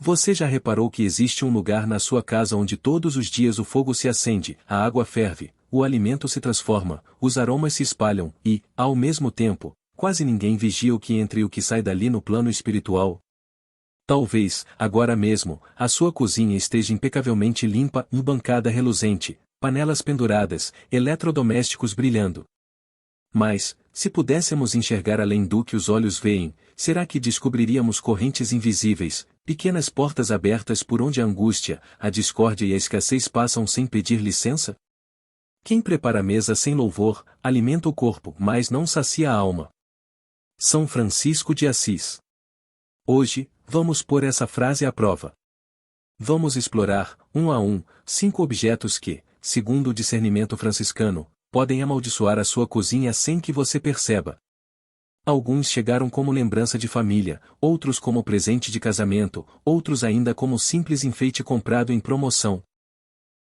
Você já reparou que existe um lugar na sua casa onde todos os dias o fogo se acende, a água ferve, o alimento se transforma, os aromas se espalham e, ao mesmo tempo, quase ninguém vigia o que entra e o que sai dali no plano espiritual? Talvez, agora mesmo, a sua cozinha esteja impecavelmente limpa, bancada reluzente, panelas penduradas, eletrodomésticos brilhando. Mas, se pudéssemos enxergar além do que os olhos veem, será que descobriríamos correntes invisíveis, pequenas portas abertas por onde a angústia, a discórdia e a escassez passam sem pedir licença? Quem prepara a mesa sem louvor, alimenta o corpo, mas não sacia a alma. São Francisco de Assis. Hoje, vamos pôr essa frase à prova. Vamos explorar, um a um, 5 objetos que, segundo o discernimento franciscano, podem amaldiçoar a sua cozinha sem que você perceba. Alguns chegaram como lembrança de família, outros como presente de casamento, outros ainda como simples enfeite comprado em promoção.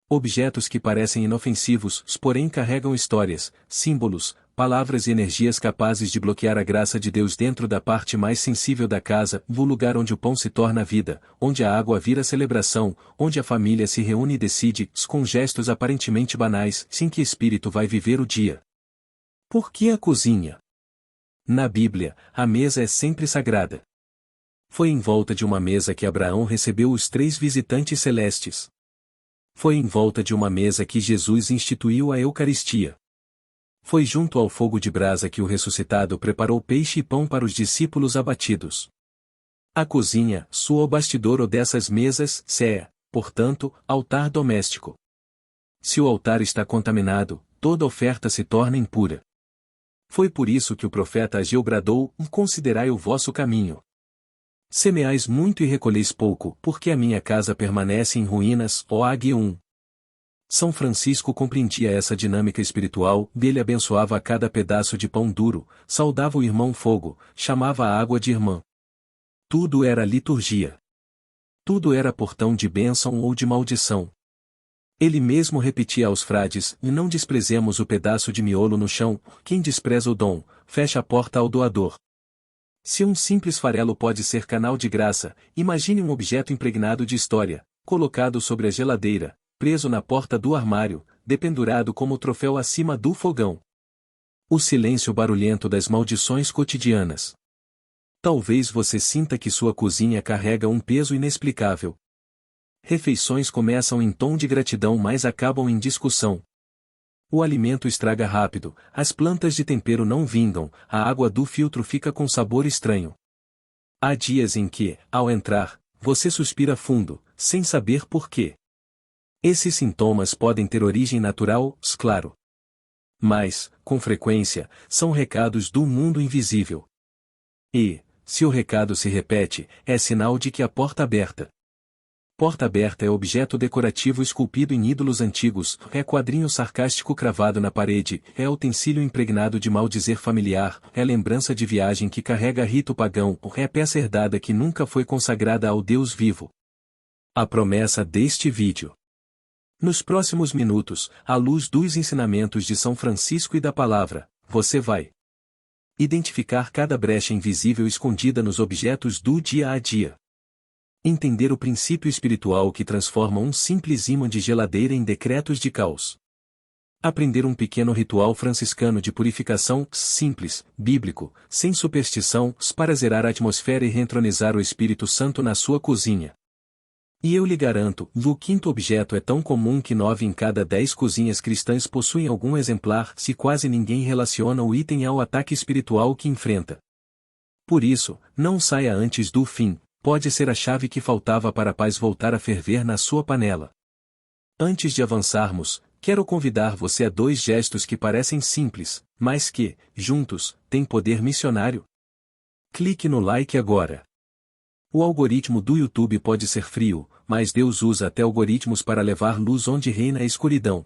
Objetos que parecem inofensivos, porém carregam histórias, símbolos, palavras e energias capazes de bloquear a graça de Deus dentro da parte mais sensível da casa, o lugar onde o pão se torna vida, onde a água vira celebração, onde a família se reúne e decide, com gestos aparentemente banais, em que espírito vai viver o dia. Por que a cozinha? Na Bíblia, a mesa é sempre sagrada. Foi em volta de uma mesa que Abraão recebeu os 3 visitantes celestes. Foi em volta de uma mesa que Jesus instituiu a Eucaristia. Foi junto ao fogo de brasa que o ressuscitado preparou peixe e pão para os discípulos abatidos. A cozinha, o bastidor dessas mesas, é, portanto, altar doméstico. Se o altar está contaminado, toda oferta se torna impura. Foi por isso que o profeta Ageu bradou: considerai o vosso caminho. Semeais muito e recolheis pouco, porque a minha casa permanece em ruínas, ó Ag 1. São Francisco compreendia essa dinâmica espiritual, dele abençoava a cada pedaço de pão duro, saudava o irmão fogo, chamava a água de irmã. Tudo era liturgia. Tudo era portão de bênção ou de maldição. Ele mesmo repetia aos frades: não desprezemos o pedaço de miolo no chão, quem despreza o dom, fecha a porta ao doador. Se um simples farelo pode ser canal de graça, imagine um objeto impregnado de história, colocado sobre a geladeira, preso na porta do armário, dependurado como troféu acima do fogão. O silêncio barulhento das maldições cotidianas. Talvez você sinta que sua cozinha carrega um peso inexplicável. Refeições começam em tom de gratidão, mas acabam em discussão. O alimento estraga rápido, as plantas de tempero não vingam, a água do filtro fica com sabor estranho. Há dias em que, ao entrar, você suspira fundo, sem saber por quê. Esses sintomas podem ter origem natural, claro. Mas, com frequência, são recados do mundo invisível. E, se o recado se repete, é sinal de que a porta aberta. Porta aberta é objeto decorativo esculpido em ídolos antigos, é quadrinho sarcástico cravado na parede, é utensílio impregnado de maldizer familiar, é lembrança de viagem que carrega rito pagão, é peça herdada que nunca foi consagrada ao Deus vivo. A promessa deste vídeo. Nos próximos minutos, à luz dos ensinamentos de São Francisco e da palavra, você vai identificar cada brecha invisível escondida nos objetos do dia a dia. Entender o princípio espiritual que transforma um simples ímã de geladeira em decretos de caos. Aprender um pequeno ritual franciscano de purificação, simples, bíblico, sem superstição, para zerar a atmosfera e reentronizar o Espírito Santo na sua cozinha. E eu lhe garanto, o 5º objeto é tão comum que 9 em cada 10 cozinhas cristãs possuem algum exemplar, se quase ninguém relaciona o item ao ataque espiritual que enfrenta. Por isso, não saia antes do fim. Pode ser a chave que faltava para a paz voltar a ferver na sua panela. Antes de avançarmos, quero convidar você a 2 gestos que parecem simples, mas que, juntos, têm poder missionário. Clique no like agora. O algoritmo do YouTube pode ser frio, mas Deus usa até algoritmos para levar luz onde reina a escuridão.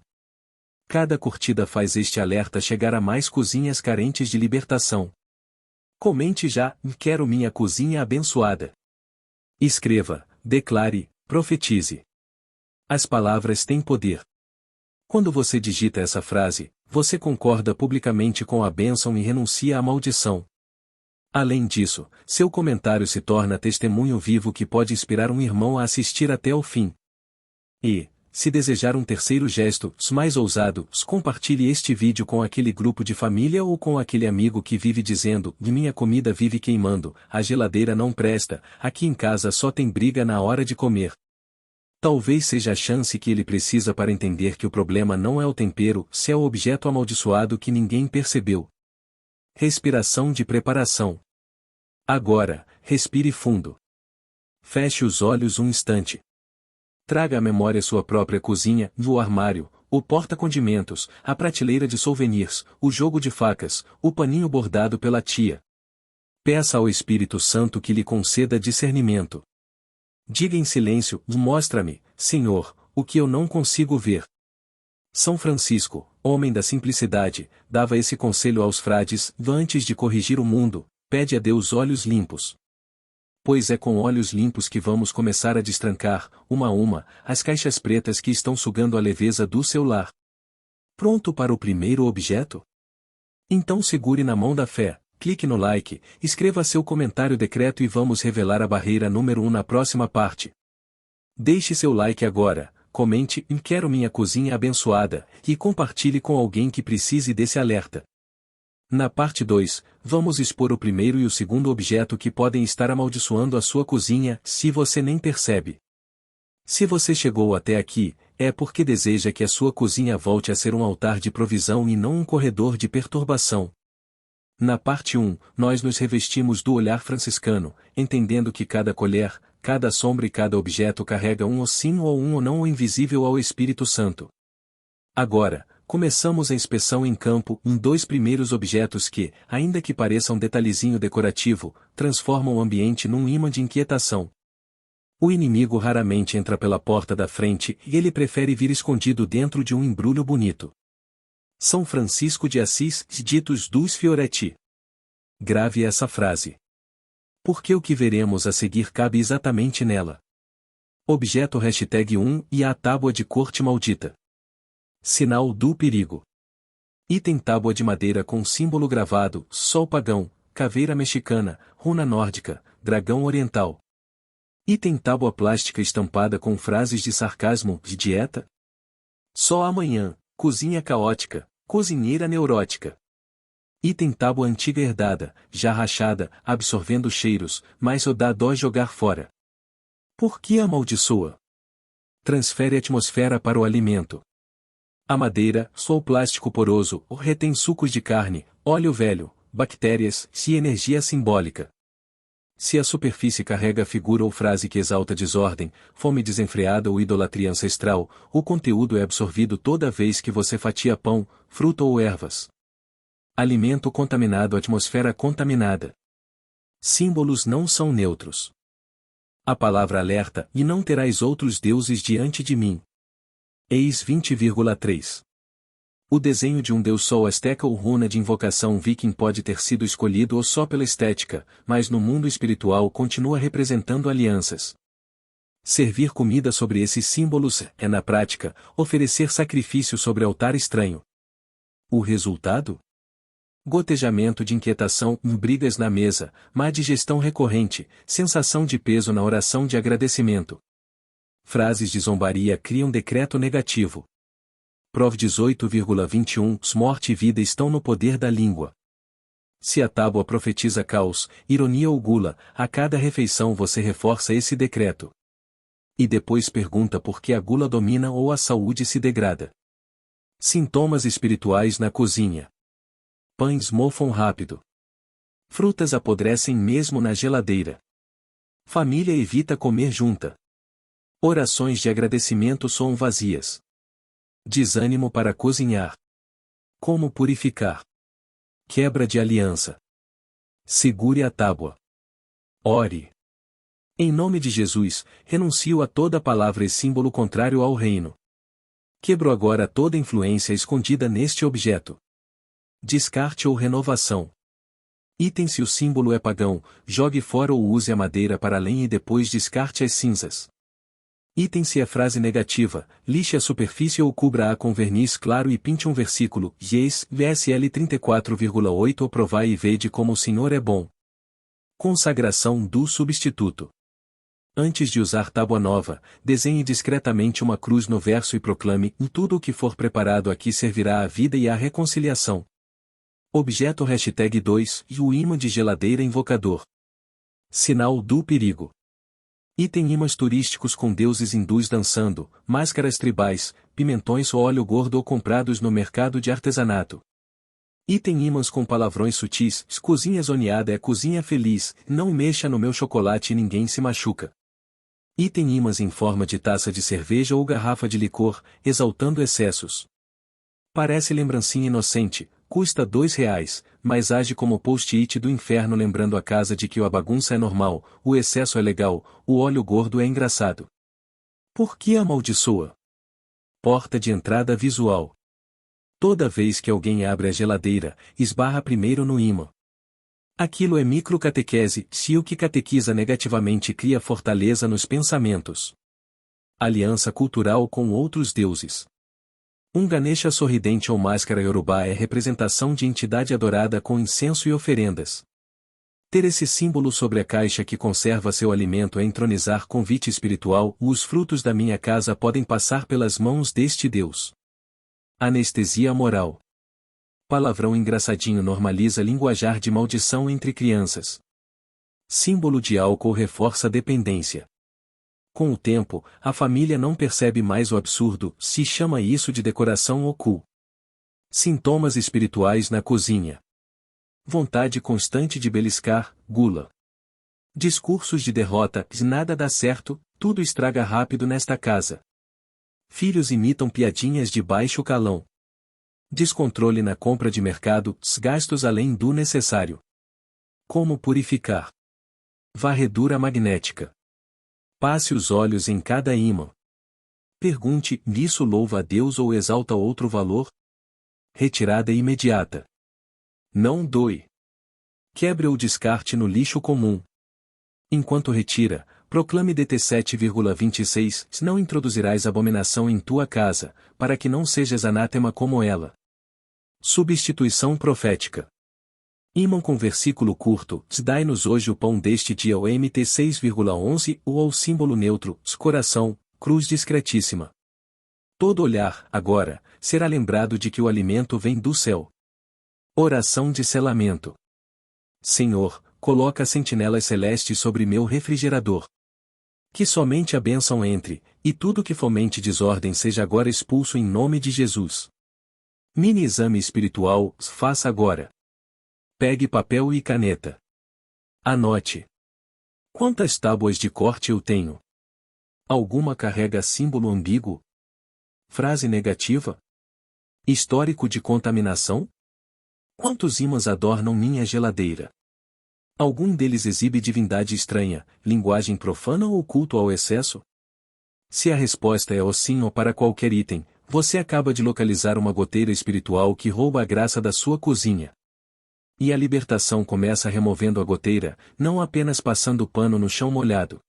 Cada curtida faz este alerta chegar a mais cozinhas carentes de libertação. Comente já: quero minha cozinha abençoada. Escreva, declare, profetize. As palavras têm poder. Quando você digita essa frase, você concorda publicamente com a bênção e renuncia à maldição. Além disso, seu comentário se torna testemunho vivo que pode inspirar um irmão a assistir até o fim. E, se desejar um terceiro gesto, mais ousado, compartilhe este vídeo com aquele grupo de família ou com aquele amigo que vive dizendo: minha comida vive queimando, a geladeira não presta, aqui em casa só tem briga na hora de comer. Talvez seja a chance que ele precisa para entender que o problema não é o tempero, se é o objeto amaldiçoado que ninguém percebeu. Respiração de preparação. Agora, respire fundo. Feche os olhos um instante. Traga à memória sua própria cozinha, o armário, o porta-condimentos, a prateleira de souvenirs, o jogo de facas, o paninho bordado pela tia. Peça ao Espírito Santo que lhe conceda discernimento. Diga em silêncio: mostra-me, Senhor, o que eu não consigo ver. São Francisco, homem da simplicidade, dava esse conselho aos frades: antes de corrigir o mundo, pede a Deus olhos limpos. Pois é com olhos limpos que vamos começar a destrancar, uma a uma, as caixas pretas que estão sugando a leveza do seu lar. Pronto para o primeiro objeto? Então segure na mão da fé, clique no like, escreva seu comentário decreto e vamos revelar a barreira número 1 na próxima parte. Deixe seu like agora, comente: quero minha cozinha abençoada, e compartilhe com alguém que precise desse alerta. Na parte 2, vamos expor o primeiro e o segundo objeto que podem estar amaldiçoando a sua cozinha, se você nem percebe. Se você chegou até aqui, é porque deseja que a sua cozinha volte a ser um altar de provisão e não um corredor de perturbação. Na parte 1, nós nos revestimos do olhar franciscano, entendendo que cada colher, cada sombra e cada objeto carrega um ou sim ou um ou não ou invisível ao Espírito Santo. Agora, começamos a inspeção em campo, em dois primeiros objetos que, ainda que pareçam detalhezinho decorativo, transformam o ambiente num imã de inquietação. O inimigo raramente entra pela porta da frente e ele prefere vir escondido dentro de um embrulho bonito. São Francisco de Assis, ditos dos Fioretti. Grave essa frase. Porque o que veremos a seguir cabe exatamente nela. Objeto #1 e a tábua de corte maldita. Sinal do perigo. Item: tábua de madeira com símbolo gravado: sol pagão, caveira mexicana, runa nórdica, dragão oriental. Item: tábua plástica estampada com frases de sarcasmo: de dieta? Só amanhã, cozinha caótica, cozinheira neurótica. Item: tábua antiga herdada, já rachada, absorvendo cheiros, mas dá dó jogar fora. Por que amaldiçoa? Transfere atmosfera para o alimento. A madeira, só o plástico poroso, retém sucos de carne, óleo velho, bactérias e energia simbólica. Se a superfície carrega figura ou frase que exalta desordem, fome desenfreada ou idolatria ancestral, o conteúdo é absorvido toda vez que você fatia pão, fruta ou ervas. Alimento contaminado, atmosfera contaminada. Símbolos não são neutros. A palavra alerta: e não terás outros deuses diante de mim. Eis 20,3. O desenho de um deus sol asteca ou runa de invocação viking pode ter sido escolhido ou só pela estética, mas no mundo espiritual continua representando alianças. Servir comida sobre esses símbolos é, na prática, oferecer sacrifício sobre altar estranho. O resultado? Gotejamento de inquietação, brigas na mesa, má digestão recorrente, sensação de peso na oração de agradecimento. Frases de zombaria criam decreto negativo. Prov 18,21 Morte e vida estão no poder da língua. Se a tábua profetiza caos, ironia ou gula, a cada refeição você reforça esse decreto. E depois pergunta por que a gula domina ou a saúde se degrada. Sintomas espirituais na cozinha. Pães mofam rápido. Frutas apodrecem mesmo na geladeira. Família evita comer junta. Orações de agradecimento soam vazias. Desânimo para cozinhar. Como purificar? Quebra de aliança. Segure a tábua. Ore. Em nome de Jesus, renuncio a toda palavra e símbolo contrário ao reino. Quebro agora toda influência escondida neste objeto. Descarte ou renovação. Item: se o símbolo é pagão, jogue fora ou use a madeira para além e depois descarte as cinzas. Item: se é frase negativa, lixe a superfície ou cubra-a com verniz claro e pinte um versículo, Ges, VSL 34,8 ou provai e vede como o Senhor é bom. Consagração do substituto. Antes de usar tábua nova, desenhe discretamente uma cruz no verso e proclame: tudo o que for preparado aqui servirá à vida e à reconciliação. Objeto #2 e o ímã de geladeira invocador. Sinal do perigo. Item: ímãs turísticos com deuses hindus dançando, máscaras tribais, pimentões ou óleo gordo ou comprados no mercado de artesanato. Item: ímãs com palavrões sutis, cozinha zoneada é cozinha feliz, não mexa no meu chocolate e ninguém se machuca. Item: ímãs em forma de taça de cerveja ou garrafa de licor, exaltando excessos. Parece lembrancinha inocente, custa R$2, mas age como post-it do inferno lembrando a casa de que a bagunça é normal, o excesso é legal, o óleo gordo é engraçado. Por que amaldiçoa? Porta de entrada visual. Toda vez que alguém abre a geladeira, esbarra primeiro no ímã. Aquilo é microcatequese, se o que catequiza negativamente cria fortaleza nos pensamentos. Aliança cultural com outros deuses. Um Ganesha sorridente ou máscara Yorubá é representação de entidade adorada com incenso e oferendas. Ter esse símbolo sobre a caixa que conserva seu alimento é entronizar convite espiritual: os frutos da minha casa podem passar pelas mãos deste Deus. Anestesia moral. Palavrão engraçadinho normaliza linguajar de maldição entre crianças. Símbolo de álcool reforça dependência. Com o tempo, a família não percebe mais o absurdo, se chama isso de decoração oculta. Sintomas espirituais na cozinha. Vontade constante de beliscar, gula. Discursos de derrota: nada dá certo, tudo estraga rápido nesta casa. Filhos imitam piadinhas de baixo calão. Descontrole na compra de mercado, gastos além do necessário. Como purificar? Varredura magnética. Passe os olhos em cada ímã. Pergunte: isso louva a Deus ou exalta outro valor? Retirada imediata. Não doe. Quebre ou descarte no lixo comum. Enquanto retira, proclame DT 7,26: não introduzirás abominação em tua casa, para que não sejas anátema como ela. Substituição profética. Ímã com versículo curto: dai-nos hoje o pão deste dia, ou MT 6,11, ou ao símbolo neutro, coração, cruz discretíssima. Todo olhar, agora, será lembrado de que o alimento vem do céu. Oração de selamento. Senhor, coloca sentinelas celestes sobre meu refrigerador. Que somente a bênção entre, e tudo que fomente desordem seja agora expulso em nome de Jesus. Mini exame espiritual: faça agora. Pegue papel e caneta. Anote. Quantas tábuas de corte eu tenho? Alguma carrega símbolo ambíguo? Frase negativa? Histórico de contaminação? Quantos ímãs adornam minha geladeira? Algum deles exibe divindade estranha, linguagem profana ou culto ao excesso? Se a resposta é o sim ou para qualquer item, você acaba de localizar uma goteira espiritual que rouba a graça da sua cozinha. E a libertação começa removendo a goteira, não apenas passando pano no chão molhado.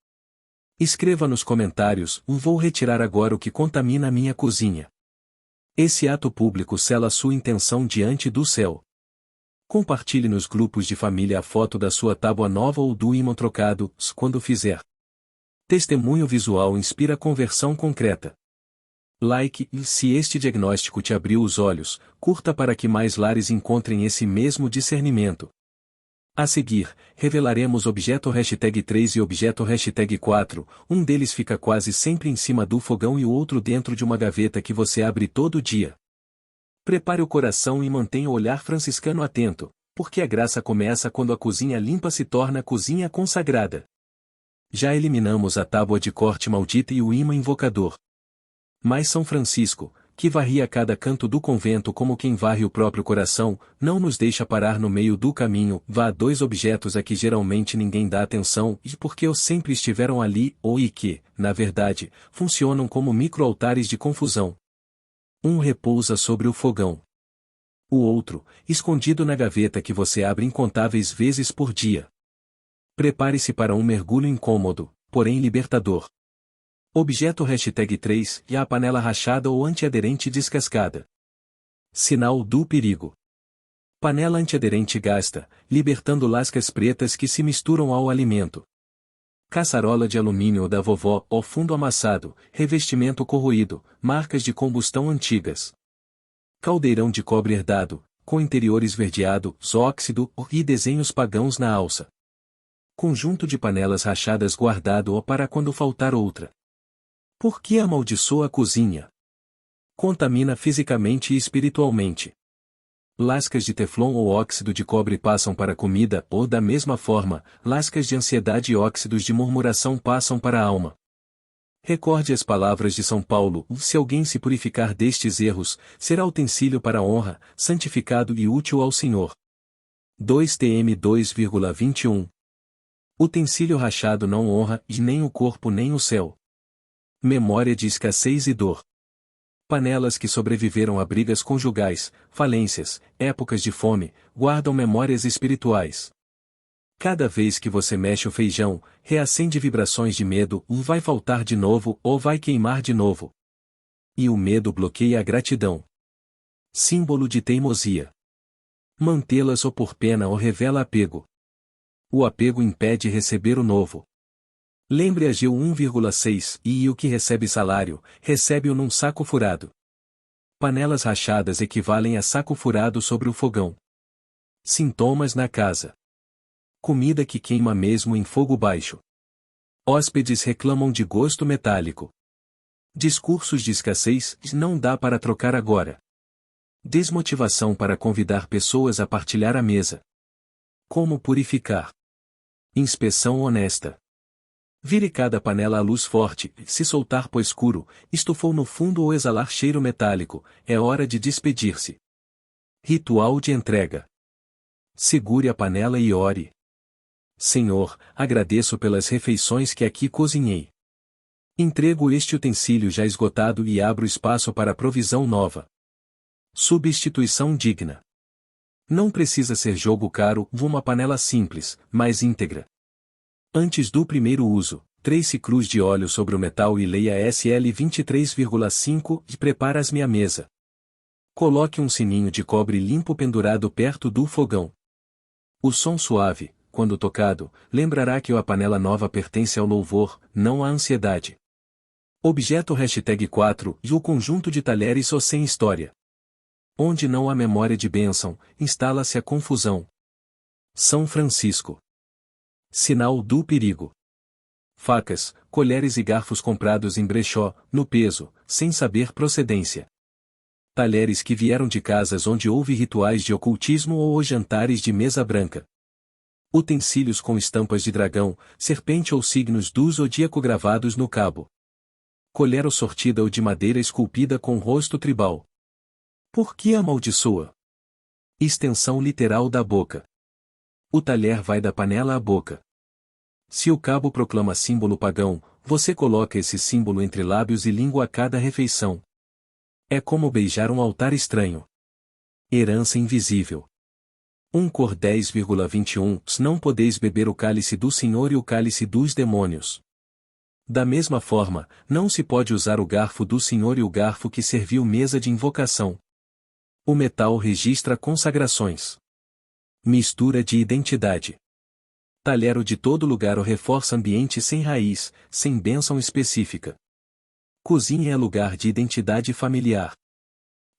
Escreva nos comentários: vou retirar agora o que contamina a minha cozinha. Esse ato público sela sua intenção diante do céu. Compartilhe nos grupos de família a foto da sua tábua nova ou do ímã trocado, quando fizer. Testemunho visual inspira conversão concreta. Like, e se este diagnóstico te abriu os olhos, curta para que mais lares encontrem esse mesmo discernimento. A seguir, revelaremos objeto #3 e objeto #4, um deles fica quase sempre em cima do fogão e o outro dentro de uma gaveta que você abre todo dia. Prepare o coração e mantenha o olhar franciscano atento, porque a graça começa quando a cozinha limpa se torna cozinha consagrada. Já eliminamos a tábua de corte maldita e o ímã invocador. Mas São Francisco, que varria cada canto do convento como quem varre o próprio coração, não nos deixa parar no meio do caminho. Vá a 2 objetos a que geralmente ninguém dá atenção e porque os sempre estiveram ali, ou e que, na verdade, funcionam como micro-altares de confusão. Um repousa sobre o fogão. O outro, escondido na gaveta que você abre incontáveis vezes por dia. Prepare-se para um mergulho incômodo, porém libertador. Objeto #3 e a panela rachada ou antiaderente descascada. Sinal do perigo. Panela antiaderente gasta, libertando lascas pretas que se misturam ao alimento. Caçarola de alumínio da vovó, ó fundo amassado, revestimento corroído, marcas de combustão antigas. Caldeirão de cobre herdado, com interior esverdeado, óxido e desenhos pagãos na alça. Conjunto de panelas rachadas guardado para quando faltar outra. Por que amaldiçoa a cozinha? Contamina fisicamente e espiritualmente. Lascas de teflon ou óxido de cobre passam para a comida, ou da mesma forma, lascas de ansiedade e óxidos de murmuração passam para a alma. Recorde as palavras de São Paulo: se alguém se purificar destes erros, será utensílio para a honra, santificado e útil ao Senhor. 2 Tm 2,21. Utensílio rachado não honra, e nem o corpo nem o céu. Memória de escassez e dor. Panelas que sobreviveram a brigas conjugais, falências, épocas de fome, guardam memórias espirituais. Cada vez que você mexe o feijão, reacende vibrações de medo: vai faltar de novo ou vai queimar de novo. E o medo bloqueia a gratidão. Símbolo de teimosia. Mantê-las ou por pena ou revela apego. O apego impede receber o novo. Lembre Ageu 1,6, e o que recebe salário, recebe-o num saco furado. Panelas rachadas equivalem a saco furado sobre o fogão. Sintomas na casa. Comida que queima mesmo em fogo baixo. Hóspedes reclamam de gosto metálico. Discursos de escassez: não dá para trocar agora. Desmotivação para convidar pessoas a partilhar a mesa. Como purificar? Inspeção honesta. Vire cada panela à luz forte, se soltar pó escuro, estufou no fundo ou exalar cheiro metálico, é hora de despedir-se. Ritual de entrega. Segure a panela e ore. Senhor, agradeço pelas refeições que aqui cozinhei. Entrego este utensílio já esgotado e abro espaço para a provisão nova. Substituição digna. Não precisa ser jogo caro, uma panela simples, mas íntegra. Antes do primeiro uso, trace cruz de óleo sobre o metal e leia SL 23,5 e prepara-me a mesa. Coloque um sininho de cobre limpo pendurado perto do fogão. O som suave, quando tocado, lembrará que a panela nova pertence ao louvor, não à ansiedade. Objeto #4 e o conjunto de talheres ou sem história. Onde não há memória de bênção, instala-se a confusão. São Francisco. Sinal do perigo. Facas, colheres e garfos comprados em brechó, no peso, sem saber procedência. Talheres que vieram de casas onde houve rituais de ocultismo ou jantares de mesa branca. Utensílios com estampas de dragão, serpente ou signos do zodíaco gravados no cabo. Colher ou sortida ou de madeira esculpida com rosto tribal. Por que amaldiçoa? Extensão literal da boca. O talher vai da panela à boca. Se o cabo proclama símbolo pagão, você coloca esse símbolo entre lábios e língua a cada refeição. É como beijar um altar estranho. Herança invisível. 1 Cor 10,21 Não podeis beber o cálice do Senhor e o cálice dos demônios. Da mesma forma, não se pode usar o garfo do Senhor e o garfo que serviu mesa de invocação. O metal registra consagrações. Mistura de identidade. Talher de todo lugar o reforça ambiente sem raiz, sem bênção específica. Cozinha é lugar de identidade familiar.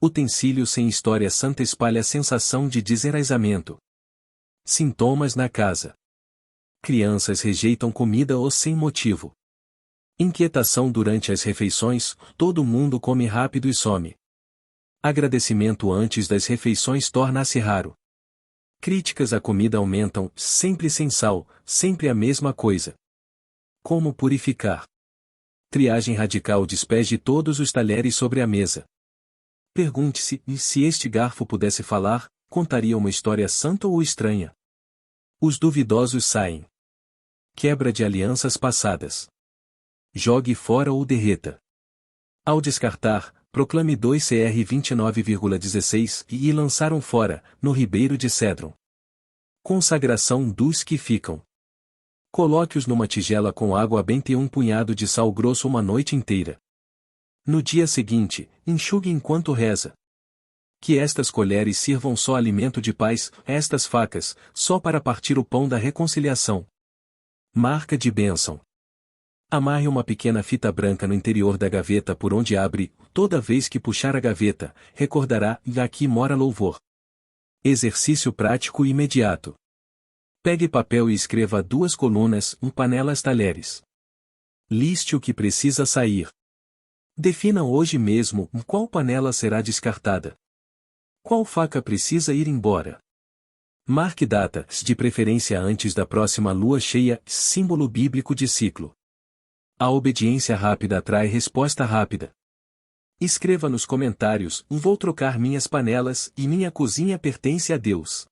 Utensílio sem história santa espalha a sensação de desenraizamento. Sintomas na casa. Crianças rejeitam comida ou sem motivo. Inquietação durante as refeições, todo mundo come rápido e some. Agradecimento antes das refeições torna-se raro. Críticas à comida aumentam, sempre sem sal, sempre a mesma coisa. Como purificar? Triagem radical despeje todos os talheres sobre a mesa. Pergunte-se, se este garfo pudesse falar, contaria uma história santa ou estranha? Os duvidosos saem. Quebra de alianças passadas. Jogue fora ou derreta. Ao descartar, proclame 2 Cr 29,16 e lançaram fora, no ribeiro de Cédron. Consagração dos que ficam. Coloque-os numa tigela com água benta e um punhado de sal grosso uma noite inteira. No dia seguinte, enxugue enquanto reza. Que estas colheres sirvam só alimento de paz, estas facas, só para partir o pão da reconciliação. Marca de bênção. Amarre uma pequena fita branca no interior da gaveta por onde abre, toda vez que puxar a gaveta, recordará, aqui mora louvor. Exercício prático e imediato. Pegue papel e escreva 2 colunas, panelas talheres. Liste o que precisa sair. Defina hoje mesmo qual panela será descartada. Qual faca precisa ir embora. Marque data, de preferência antes da próxima lua cheia, símbolo bíblico de ciclo. A obediência rápida atrai resposta rápida. Escreva nos comentários, vou trocar minhas panelas e minha cozinha pertence a Deus.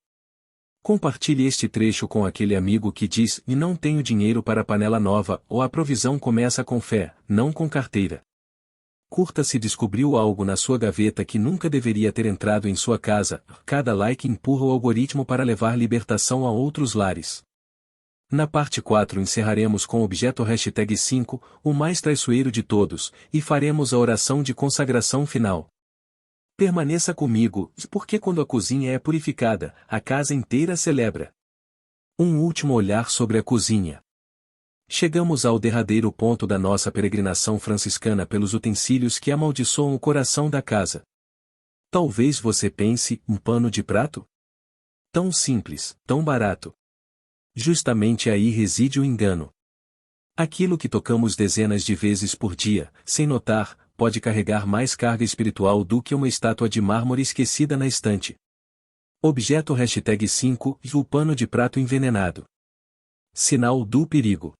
Compartilhe este trecho com aquele amigo que diz, e não tenho dinheiro para panela nova, ou a provisão começa com fé, não com carteira. Curta se descobriu algo na sua gaveta que nunca deveria ter entrado em sua casa, cada like empurra o algoritmo para levar libertação a outros lares. Na parte 4 encerraremos com o objeto #5, o mais traiçoeiro de todos, e faremos a oração de consagração final. Permaneça comigo, porque quando a cozinha é purificada, a casa inteira celebra. Um último olhar sobre a cozinha. Chegamos ao derradeiro ponto da nossa peregrinação franciscana pelos utensílios que amaldiçoam o coração da casa. Talvez você pense, um pano de prato? Tão simples, tão barato. Justamente aí reside o engano. Aquilo que tocamos dezenas de vezes por dia, sem notar, pode carregar mais carga espiritual do que uma estátua de mármore esquecida na estante. Objeto #5, o pano de prato envenenado. Sinal do perigo.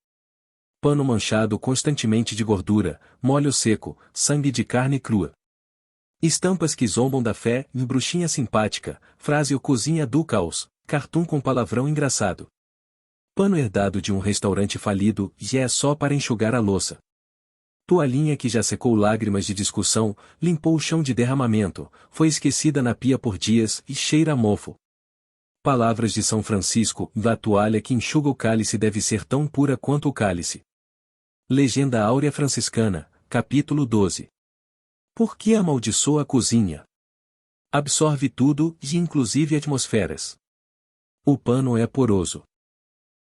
Pano manchado constantemente de gordura, molho seco, sangue de carne crua. Estampas que zombam da fé, bruxinha simpática, frase o cozinha do caos, cartoon com palavrão engraçado. Pano herdado de um restaurante falido, e é só para enxugar a louça. Toalhinha que já secou lágrimas de discussão, limpou o chão de derramamento, foi esquecida na pia por dias e cheira a mofo. Palavras de São Francisco, a toalha que enxuga o cálice deve ser tão pura quanto o cálice. Legenda Áurea Franciscana, capítulo 12. Por que amaldiçoa a cozinha? Absorve tudo, e inclusive atmosferas. O pano é poroso.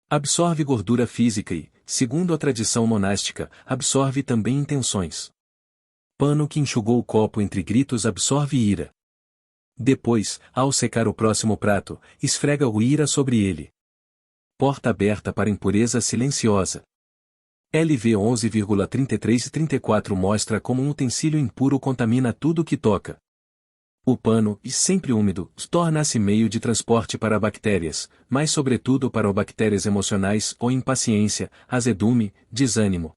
Absorve gordura física e, segundo a tradição monástica, absorve também intenções. Pano que enxugou o copo entre gritos absorve ira. Depois, ao secar o próximo prato, esfrega o ira sobre ele. Porta aberta para impureza silenciosa. LV 11,33 e 34 mostra como um utensílio impuro contamina tudo que toca. O pano, e sempre úmido, torna-se meio de transporte para bactérias, mas sobretudo para bactérias emocionais ou impaciência, azedume, desânimo.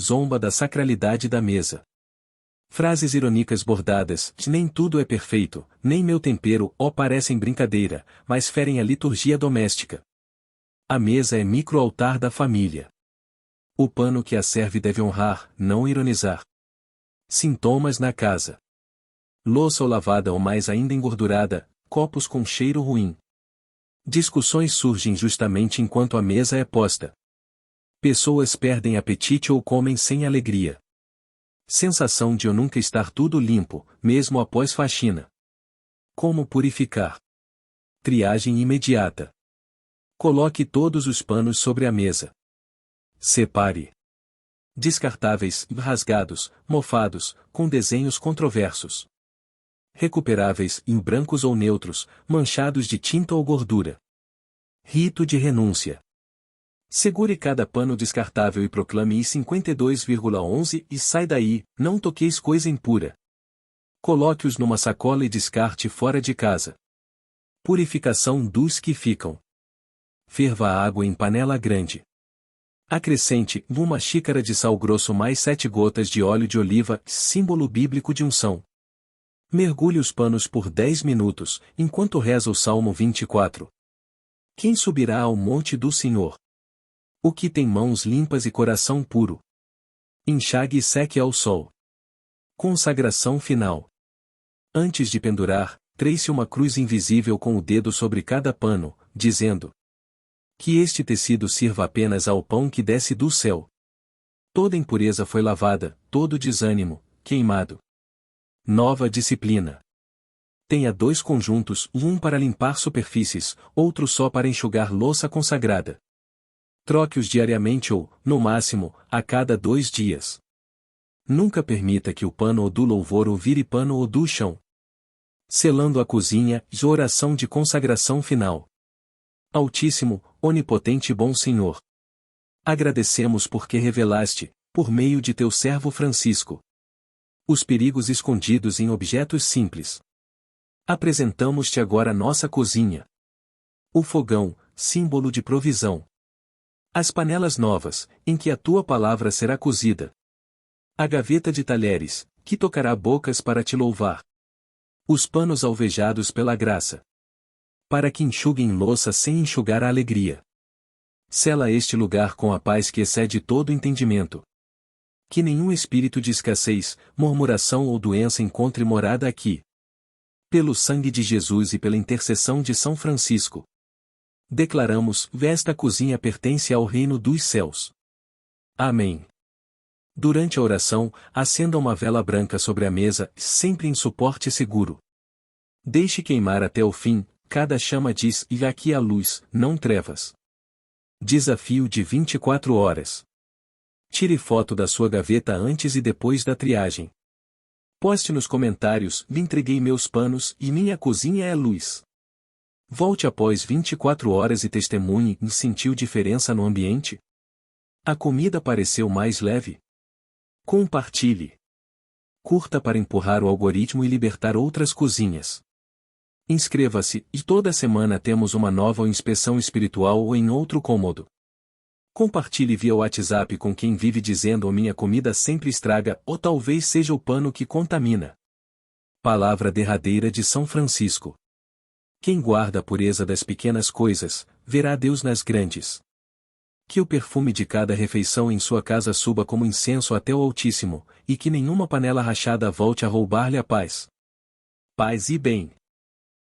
Zomba da sacralidade da mesa. Frases irônicas bordadas, nem tudo é perfeito, nem meu tempero, parecem brincadeira, mas ferem a liturgia doméstica. A mesa é micro-altar da família. O pano que a serve deve honrar, não ironizar. Sintomas na casa. Louça ou lavada ou mais ainda engordurada, copos com cheiro ruim. Discussões surgem justamente enquanto a mesa é posta. Pessoas perdem apetite ou comem sem alegria. Sensação de eu nunca estar tudo limpo, mesmo após faxina. Como purificar? Triagem imediata. Coloque todos os panos sobre a mesa. Separe. Descartáveis, rasgados, mofados, com desenhos controversos. Recuperáveis, em brancos ou neutros, manchados de tinta ou gordura. Rito de renúncia. Segure cada pano descartável e proclame I52,11 e sai daí, não toqueis coisa impura. Coloque-os numa sacola e descarte fora de casa. Purificação dos que ficam. Ferva a água em panela grande. Acrescente, uma xícara de sal grosso mais 7 gotas de óleo de oliva, símbolo bíblico de unção. Mergulhe os panos por 10 minutos, enquanto reza o Salmo 24. Quem subirá ao monte do Senhor? O que tem mãos limpas e coração puro. Enxague e seque ao sol. Consagração final. Antes de pendurar, trece uma cruz invisível com o dedo sobre cada pano, dizendo: que este tecido sirva apenas ao pão que desce do céu. Toda impureza foi lavada, todo desânimo, queimado. Nova disciplina. Tenha 2 conjuntos, um para limpar superfícies, outro só para enxugar louça consagrada. Troque-os diariamente ou, no máximo, a cada 2 dias. Nunca permita que o pano do louvor o vire pano do chão. Selando a cozinha, oração de consagração final. Altíssimo, onipotente e bom Senhor. Agradecemos porque revelaste, por meio de teu servo Francisco, os perigos escondidos em objetos simples. Apresentamos-te agora nossa cozinha. O fogão, símbolo de provisão. As panelas novas, em que a tua palavra será cozida. A gaveta de talheres, que tocará bocas para te louvar. Os panos alvejados pela graça. Para que enxuguem louça sem enxugar a alegria. Sela este lugar com a paz que excede todo entendimento. Que nenhum espírito de escassez, murmuração ou doença encontre morada aqui. Pelo sangue de Jesus e pela intercessão de São Francisco. Declaramos, esta cozinha pertence ao reino dos céus. Amém. Durante a oração, acenda uma vela branca sobre a mesa, sempre em suporte seguro. Deixe queimar até o fim, cada chama diz, e aqui há luz, não trevas. Desafio de 24 horas. Tire foto da sua gaveta antes e depois da triagem. Poste nos comentários, lhe entreguei meus panos e minha cozinha é luz. Volte após 24 horas e testemunhe, sentiu diferença no ambiente? A comida pareceu mais leve? Compartilhe. Curta para empurrar o algoritmo e libertar outras cozinhas. Inscreva-se, e toda semana temos uma nova inspeção espiritual ou em outro cômodo. Compartilhe via WhatsApp com quem vive dizendo minha comida sempre estraga, ou talvez seja o pano que contamina. Palavra derradeira de São Francisco. Quem guarda a pureza das pequenas coisas, verá Deus nas grandes. Que o perfume de cada refeição em sua casa suba como incenso até o Altíssimo, e que nenhuma panela rachada volte a roubar-lhe a paz. Paz e bem.